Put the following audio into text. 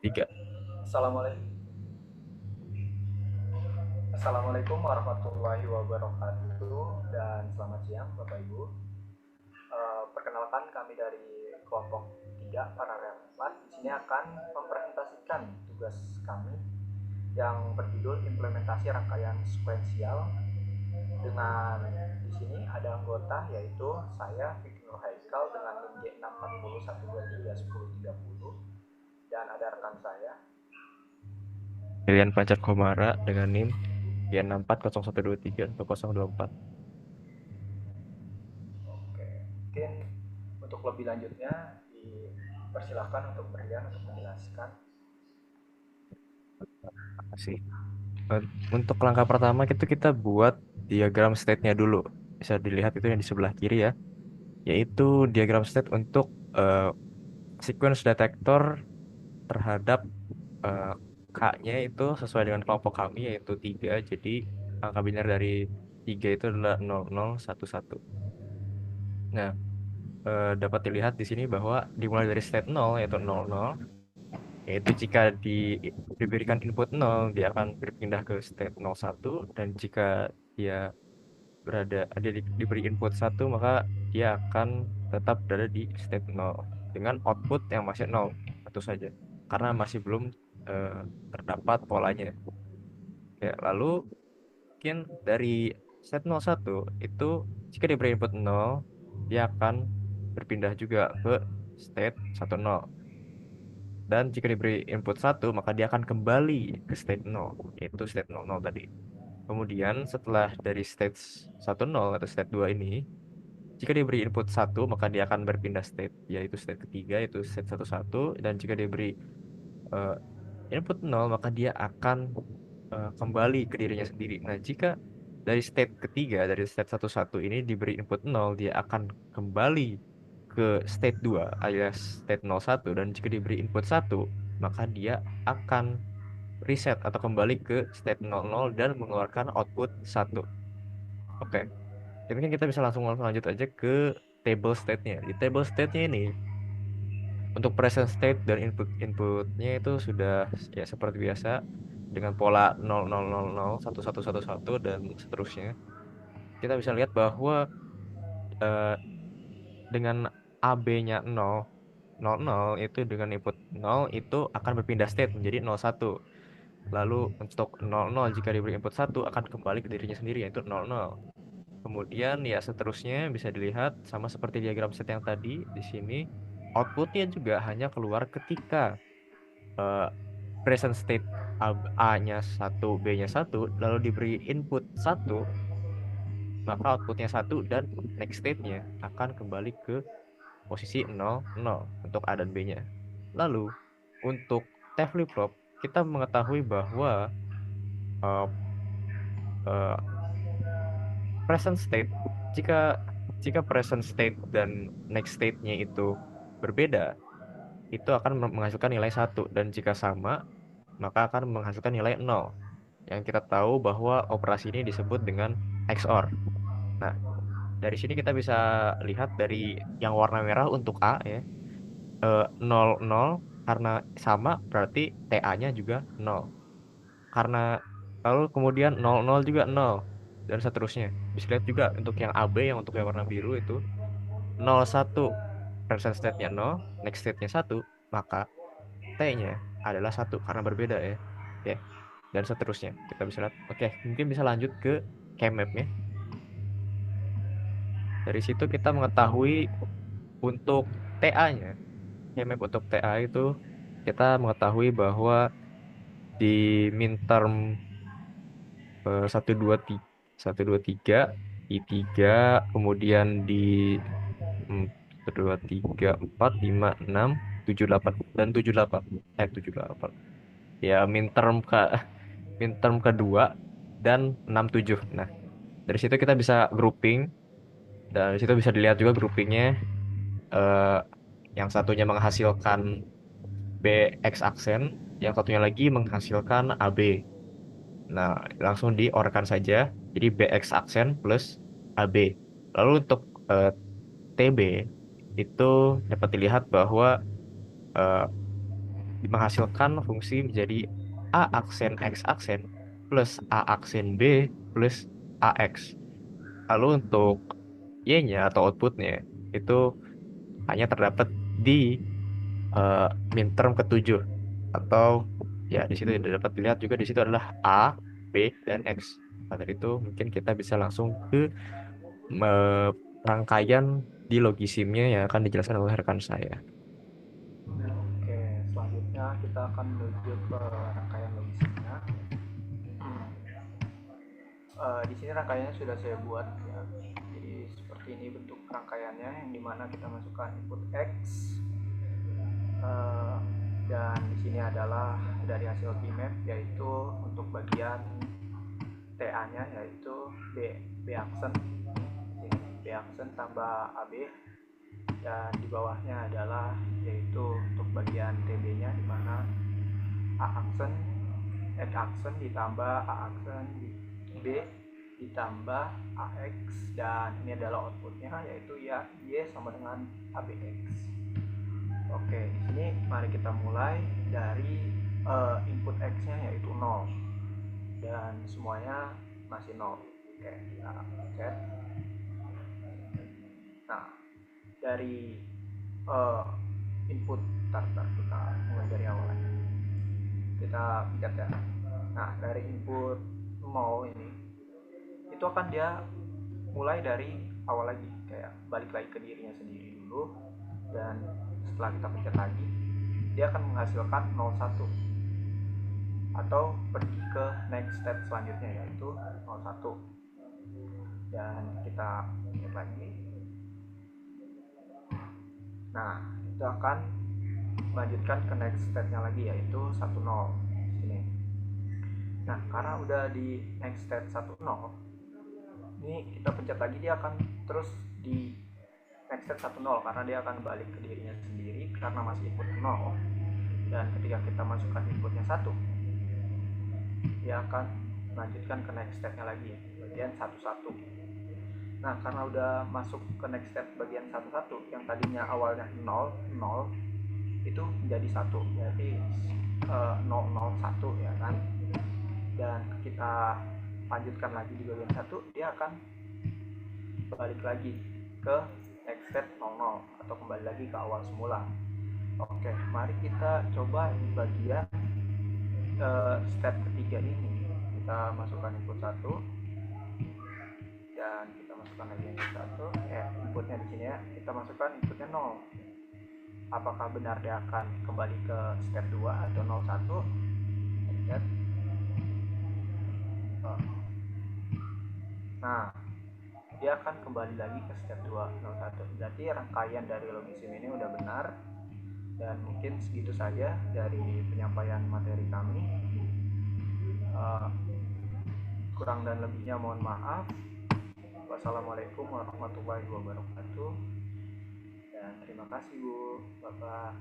Tiga. Assalamualaikum warahmatullahi wabarakatuh dan selamat siang Bapak Ibu. Perkenalkan kami dari kelompok 3 Paralel 4 di sini akan mempresentasikan tugas kami yang berjudul implementasi rangkaian sekuensial dengan di sini ada anggota yaitu saya Fikri Nur Haikal dengan NIM J640123130 dan ada rekan saya. Pilihan Pancar Komara dengan NIM Y6401231024. Oke, mungkin untuk lebih lanjutnya dipersilahkan untuk Brian untuk menjelaskan. Kasih. Eh, Untuk langkah pertama kita buat diagram state-nya dulu. Bisa dilihat itu yang di sebelah kiri ya, yaitu diagram state untuk eh, sequence detektor terhadap eh, K-nya itu sesuai dengan kelompok kami yaitu 3. Jadi angka biner dari 3 itu adalah 0011. Nah, dapat dilihat di sini bahwa dimulai dari state 0 yaitu 00, yaitu jika diberikan input 0 dia akan berpindah ke state 01, dan jika dia diberi input 1 maka dia akan tetap berada di state 0 dengan output yang masih 0 tentu saja, karena masih belum eh, terdapat polanya. Ya, lalu mungkin dari state 01 itu jika diberi input 0 dia akan berpindah juga ke state 10. Dan jika diberi input 1, maka dia akan kembali ke state 0, yaitu state 00 tadi. Kemudian setelah dari state 10 atau state 2 ini, jika diberi input 1, maka dia akan berpindah state, yaitu state ketiga, yaitu state 11. Dan jika diberi eh, input 0, maka dia akan kembali ke dirinya sendiri. Nah, jika dari state ketiga, dari state 11 ini diberi input 0, dia akan kembali ke state 2 alias state 01, dan jika diberi input 1 maka dia akan reset atau kembali ke state 00 dan mengeluarkan output 1. Oke, jadi mungkin kita bisa langsung lanjut aja ke table state-nya. Di table state-nya ini untuk present state dan inputnya itu sudah ya seperti biasa dengan pola 0000 1111 dan seterusnya. Kita bisa lihat bahwa eh, dengan AB-nya 0, 00 itu dengan input 0 itu akan berpindah state menjadi 01. Lalu untuk 00 jika diberi input 1 akan kembali ke dirinya sendiri yaitu 00. Kemudian ya seterusnya bisa dilihat sama seperti diagram set yang tadi di sini. Outputnya juga hanya keluar ketika eh, present state A-nya 1, B-nya 1, lalu diberi input 1, maka outputnya 1 dan next state-nya akan kembali ke posisi 0, 0 untuk A dan B-nya. Lalu untuk T flip-flop kita mengetahui bahwa eh, eh, present state, jika jika present state dan next state-nya itu berbeda, itu akan menghasilkan nilai 1, dan jika sama maka akan menghasilkan nilai 0. Yang kita tahu bahwa operasi ini disebut dengan XOR. Nah, dari sini kita bisa lihat dari yang warna merah untuk A ya, 0 0 karena sama berarti TA-nya juga 0. Karena lalu kemudian 0 0 juga 0 dan seterusnya. Bisa lihat juga untuk yang AB, yang untuk yang warna biru itu 01 present state-nya 0, next state-nya 1, maka T-nya adalah 1 karena berbeda ya. Oke. Dan seterusnya. Kita bisa lihat. Oke, mungkin bisa lanjut ke Kmap-nya. Dari situ kita mengetahui untuk TA-nya. Kmap untuk TA itu kita mengetahui bahwa di min term 1 2 3 I3, kemudian di 1 2 3 4 5 6 7 8 dan 78, 78 ya, min term kedua dan 6 7. Nah, dari situ kita bisa grouping, dan dari situ bisa dilihat juga groupingnya. eh, yang satunya menghasilkan BX aksen, yang satunya lagi menghasilkan AB. Nah, langsung diorkan saja. Jadi BX aksen plus AB. Lalu untuk eh, TB itu dapat dilihat bahwa eh, menghasilkan fungsi menjadi A aksen X aksen plus A aksen B plus AX. Lalu untuk Y-nya atau outputnya itu hanya terdapat di eh, minterm ketujuh atau ya di situ dapat dilihat juga di situ adalah A, B, dan X. Nah, dari itu mungkin kita bisa langsung ke rangkaian di logisimnya yang akan dijelaskan oleh rekan saya. Oke, selanjutnya kita akan menuju ke rangkaian logisnya. Di sini rangkaiannya sudah saya buat ya. Jadi seperti ini bentuk rangkaiannya yang dimana kita masukkan input X, eh, dan di sini adalah dari hasil Bmap yaitu untuk bagian TA-nya yaitu B aksen, B aksen tambah AB, dan di bawahnya adalah yaitu untuk bagian TB-nya di mana A aksen, X aksen ditambah A aksen B ditambah AX, dan ini adalah outputnya yaitu ya Y sama dengan ABX. Oke, di sini mari kita mulai dari input X-nya yaitu 0 dan semuanya masih 0. Oke, kita cek. Nah, dari uh, input tar kita mulai dari awal lagi. Kita lihat ya. Nah, dari input 0 ini itu akan dia mulai dari awal lagi, kayak balik lagi ke dirinya sendiri dulu, dan setelah kita pencet lagi dia akan menghasilkan 01 atau pergi ke next step selanjutnya yaitu 01, dan kita pencet lagi. Nah, itu akan melanjutkan ke next stepnya lagi yaitu 10 sini. Nah, karena udah di next step 10, ini kita pencet lagi dia akan terus di next step 10 karena dia akan balik ke dirinya sendiri karena masih input 0, dan ketika kita masukkan inputnya 1 dia akan melanjutkan ke next stepnya lagi bagian 11. Nah, karena udah masuk ke next step bagian 11 yang tadinya awalnya 0 0 itu menjadi 1, berarti 001 ya kan, dan kita lanjutkan lagi di bagian 1 dia akan balik lagi ke next step 00 atau kembali lagi ke awal semula. Oke, mari kita coba di bagian step ketiga ini. Kita masukkan input 1 dan kita masukkan lagi input 1. Inputnya di sini ya, kita masukkan inputnya 0. Apakah benar dia akan kembali ke step 2 atau 01? Lihat. Nah, dia akan kembali lagi ke step 201. Berarti rangkaian dari logisim ini udah benar. Dan mungkin segitu saja dari penyampaian materi kami. Kurang dan lebihnya mohon maaf. Wassalamualaikum warahmatullahi wabarakatuh. Dan terima kasih Bu, Bapak.